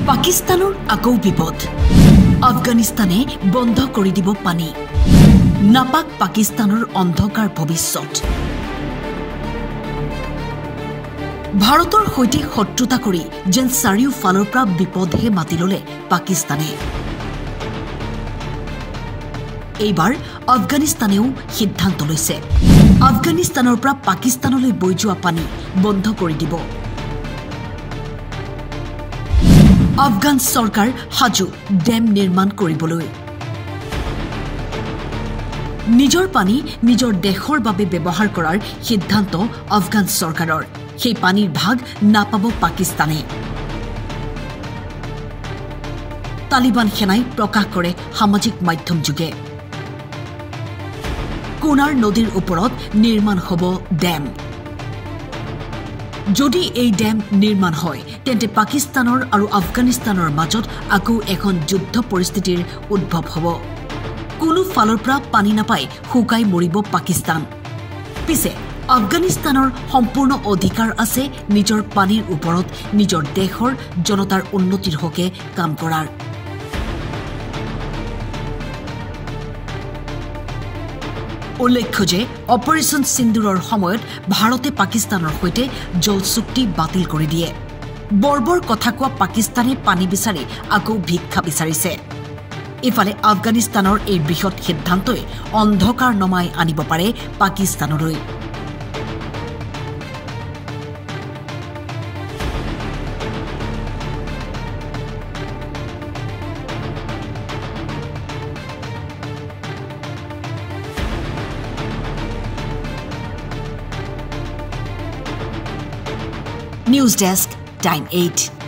পাকিস্তানৰ আকৌ বিপদ আফগানিস্তানে বন্ধ কৰি দিব পানী নাপাক পাকিস্তানৰ অন্ধকাৰ ভৱিষ্যত ভাৰতৰ সৈতে শত্ৰুতা কৰি যেন চাৰিওফালৰ পৰা বিপদহে মাতি ললে পাকিস্তানে এইবাৰ আফগানিস্তানেও সিদ্ধান্ত লৈছে আফগানিস্তানৰ পৰা পাকিস্তানলৈ বৈ যোৱা পানী বন্ধ কৰি দিব আফগান সৰকাৰ হাজু ডেম নিৰ্মাণ কৰিবলৈ নিজৰ পানী নিজৰ দেশৰ বাবে ব্যৱহাৰ কৰাৰ সিদ্ধান্ত আফগান সৰকাৰৰ সেই পানীৰ ভাগ নাপাব পাকিস্তানে তালিবান সেনাই প্ৰকাশ কৰে সামাজিক মাধ্যম যোগে কোনাৰ নদীৰ ওপৰত নিৰ্মাণ হ'ব ডেম যদি এই ডেম নিৰ্মাণ হয় তেন্তে পাকিস্তানৰ আৰু আফগানিস্তানৰ মাজত আকৌ এখন যুদ্ধ পৰিস্থিতিৰ উদ্ভৱ হ'ব কোনো ফালৰ পৰা পানী নাপাই শুকাই মৰিব পাকিস্তান পিছে আফগানিস্তানৰ সম্পূৰ্ণ অধিকাৰ আছে নিজৰ পানীৰ ওপৰত নিজৰ দেশৰ জনতাৰ উন্নতিৰ হকে কাম কৰাৰ উল্লেখ্য যে অপাৰেশ্যন সিন্দুৰৰ সময়ত ভাৰতে পাকিস্তানৰ সৈতে জল চুক্তি বাতিল কৰি দিয়ে বৰ্বৰ কথা কোৱা পাকিস্তানে পানী বিচাৰি আকৌ ভিক্ষা বিচাৰিছে ইফালে আফগানিস্তানৰ এই বৃহৎ সিদ্ধান্তই অন্ধকাৰ নমাই আনিব পাৰে পাকিস্তানলৈ News Desk, Time 8.